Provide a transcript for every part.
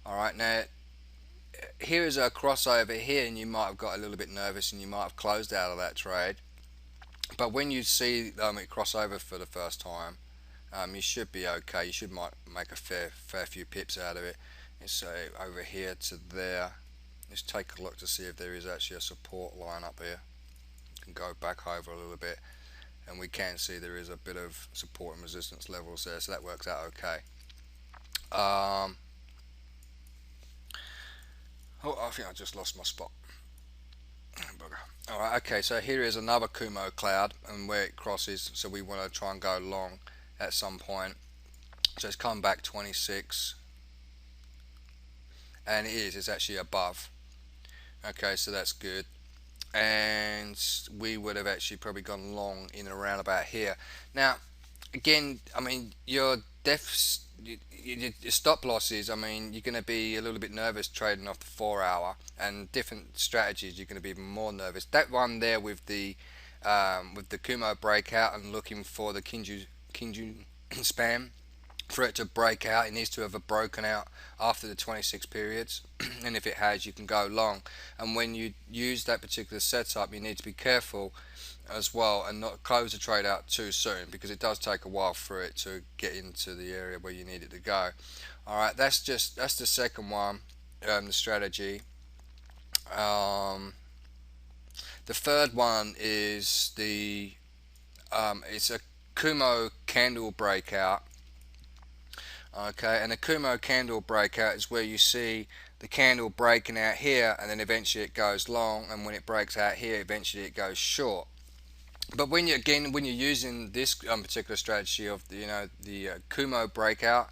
Alright, now here is a crossover here, and you might have got a little bit nervous and you might have closed out of that trade. But when you see it cross over for the first time, you should be okay. You should might make a fair few pips out of it. Let's say over here to there. Let's take a look to see if there is actually a support line up here. You can go back over a little bit, and we can see there is a bit of support and resistance levels there, so that works out okay. Oh, I think I just lost my spot. Alright, okay, so here is another Kumo cloud, and where it crosses, so we want to try and go long at some point. So it's come back 26, and it's actually above. Okay, so that's good. And we would have actually probably gone long in and around about here. Now, again, I mean, your stop losses, I mean, you're going to be a little bit nervous trading off the 4 hour, and different strategies you're going to be even more nervous. That one there with the Kumo breakout and looking for the Kinju span, for it to break out, it needs to have broken out after the 26 periods, and if it has, you can go long. And when you use that particular setup, you need to be careful as well and not close the trade out too soon, because it does take a while for it to get into the area where you need it to go. Alright, that's the second one, the strategy. The third one is it's a Kumo candle breakout. Okay, and a Kumo candle breakout is where you see the candle breaking out here, and then eventually it goes long, and when it breaks out here, eventually it goes short. But when you're using this particular strategy of the Kumo breakout,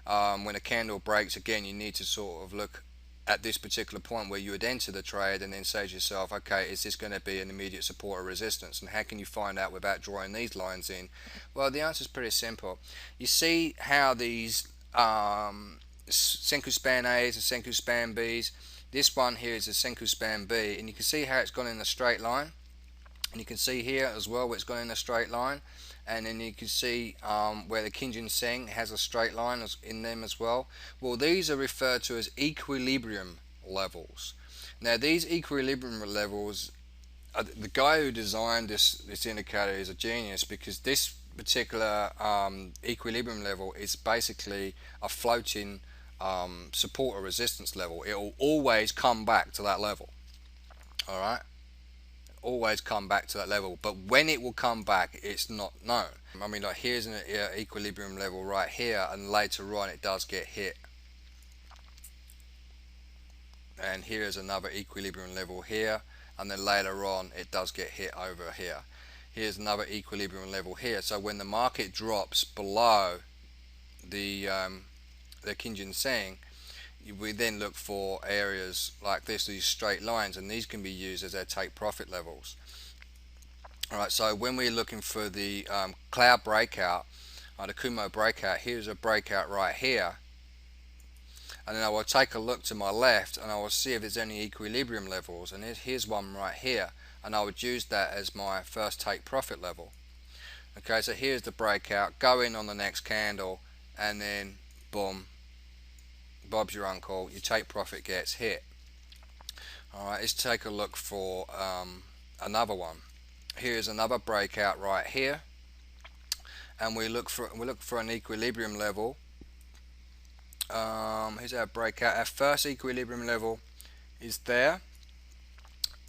when a candle breaks, again, you need to sort of look at this particular point where you would enter the trade and then say to yourself, okay, is this going to be an immediate support or resistance, and how can you find out without drawing these lines in? Well, the answer is pretty simple. You see how these Senku span A's and Senku span B's, this one here is a Senku span B, and you can see how it's gone in a straight line, and you can see here as well where it's gone in a straight line, and then you can see where the Kinjin Seng has a straight line in them as well. Well, these are referred to as equilibrium levels. Now, these equilibrium levels, the guy who designed this indicator is a genius, because this particular equilibrium level is basically a floating support or resistance level. It will always come back to that level. Alright? Always come back to that level, but when it will come back, it's not known. I mean, like, here's an equilibrium level right here, and later on it does get hit, and here is another equilibrium level here, and then later on it does get hit over here. Here's another equilibrium level here. So when the market drops below the Kinjin Seng, we then look for areas like this, these straight lines, and these can be used as our take profit levels. Alright, so when we're looking for the cloud breakout, the Kumo breakout, here's a breakout right here, and then I will take a look to my left and I will see if there's any equilibrium levels, and here's one right here, and I would use that as my first take profit level. Okay, so here's the breakout, go in on the next candle, and then boom, Bob's your uncle, your take profit gets hit. Alright, let's take a look for another one. Here's another breakout right here, and we look for an equilibrium level. Here's our breakout. Our first equilibrium level is there,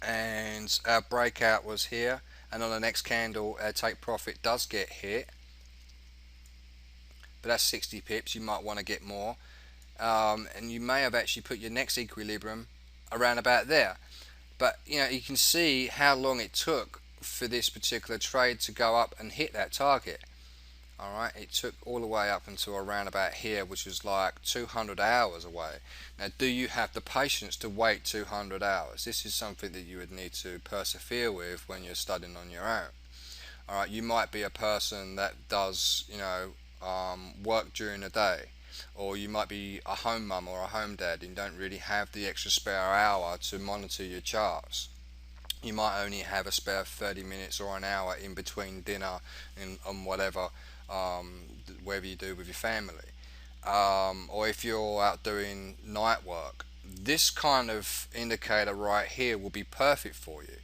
and our breakout was here, and on the next candle our take profit does get hit, but that's 60 pips. You might want to get more. And you may have actually put your next equilibrium around about there, but you can see how long it took for this particular trade to go up and hit that target. Alright, it took all the way up until around about here, which was like 200 hours away. Now, do you have the patience to wait 200 hours? This is something that you would need to persevere with when you're studying on your own. Alright, you might be a person that does work during the day, or you might be a home mum or a home dad and don't really have the extra spare hour to monitor your charts. You might only have a spare 30 minutes or an hour in between dinner and whatever you do with your family. or if you're out doing night work, this kind of indicator right here will be perfect for you.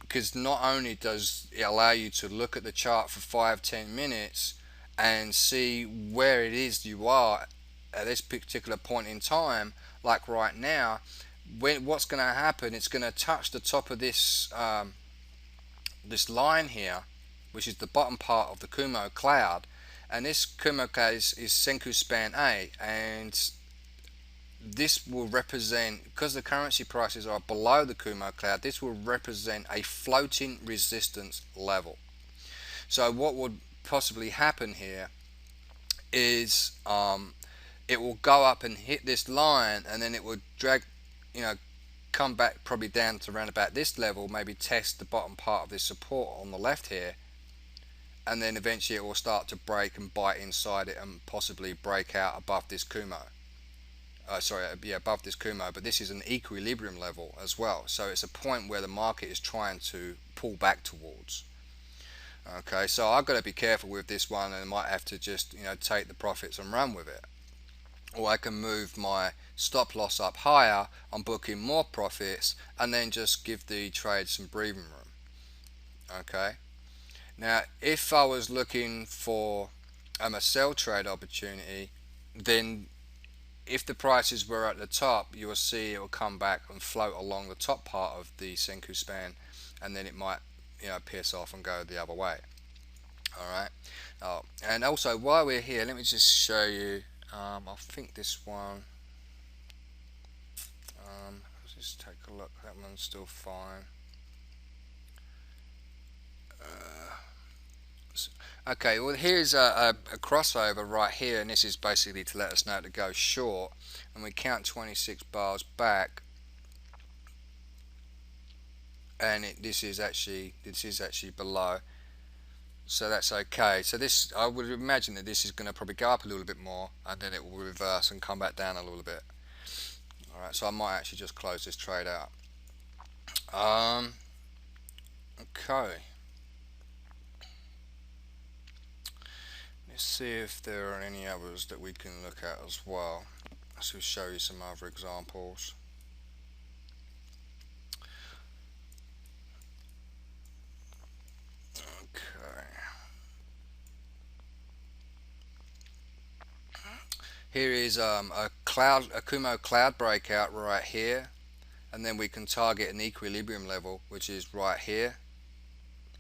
Because not only does it allow you to look at the chart for 5-10 minutes and see where it is you are at this particular point in time, like right now, what's going to happen, it's going to touch the top of this this line here, which is the bottom part of the Kumo cloud, and this Kumo cloud is Senku span A, and this will represent, because the currency prices are below the Kumo cloud, this will represent a floating resistance level. So what would possibly happen here is it will go up and hit this line, and then it will drag, come back probably down to around about this level, maybe test the bottom part of this support on the left here, and then eventually it will start to break and bite inside it and possibly break out above this Kumo. Above this Kumo, but this is an equilibrium level as well, so it's a point where the market is trying to pull back towards. Okay, so I've got to be careful with this one, and I might have to just take the profits and run with it, or I can move my stop loss up higher, I'm booking more profits, and then just give the trade some breathing room. Okay, now if I was looking for a sell trade opportunity, then if the prices were at the top, you will see it will come back and float along the top part of the Senku span, and then it might pierce off and go the other way. Alright, and also while we're here, let me just show you, I think this one, let's just take a look, that one's still fine. Okay, well here's a crossover right here, and this is basically to let us know to go short, and we count 26 bars back, and this is actually below, so that's okay. So this, I would imagine that this is going to probably go up a little bit more, and then it will reverse and come back down a little bit. Alright, so I might actually just close this trade out. Okay, let's see if there are any others that we can look at as well. So show you some other examples. Okay, here is a Kumo cloud breakout right here, and then we can target an equilibrium level, which is right here,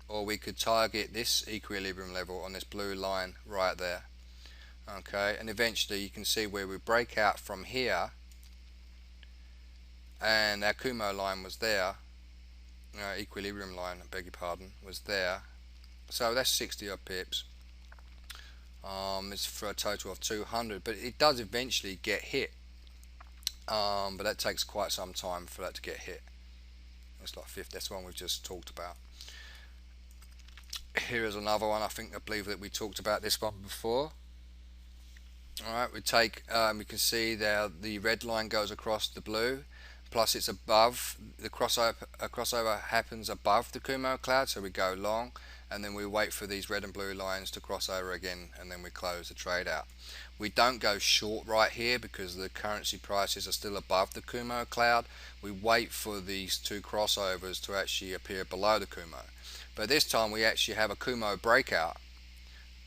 or we could target this equilibrium level on this blue line right there. Okay, and eventually you can see where we break out from here, and our Kumo line was there, equilibrium line, I beg your pardon, was there. So that's 60 odd pips. It's for a total of 200, but it does eventually get hit, but that takes quite some time for that to get hit. It's like 50, that's the one we've just talked about. Here is another one, I believe that we talked about this one before. Alright, we take, you can see there the red line goes across the blue, plus it's above, the crossover happens above the Kumo cloud, so we go long, and then we wait for these red and blue lines to cross over again, and then we close the trade out. We don't go short right here because the currency prices are still above the Kumo cloud. We wait for these two crossovers to actually appear below the Kumo. But this time we actually have a Kumo breakout,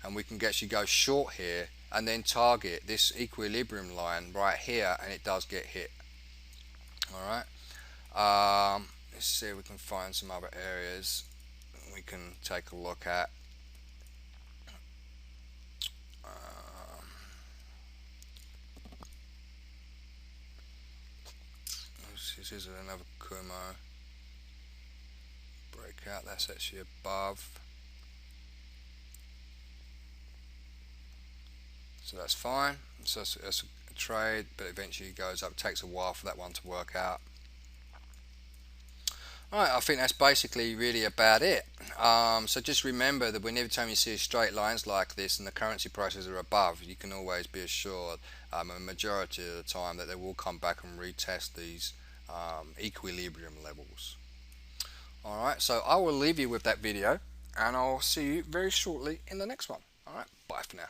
and we can actually go short here and then target this equilibrium line right here, and it does get hit. Alright, let's see if we can find some other areas we can take a look at. This is another Kumo breakout, that's actually above. So that's fine, so that's a trade, but eventually it goes up. It takes a while for that one to work out. Alright, I think that's basically really about it. So just remember that whenever time you see straight lines like this and the currency prices are above, you can always be assured a majority of the time that they will come back and retest these equilibrium levels. Alright, so I will leave you with that video, and I'll see you very shortly in the next one. Alright, bye for now.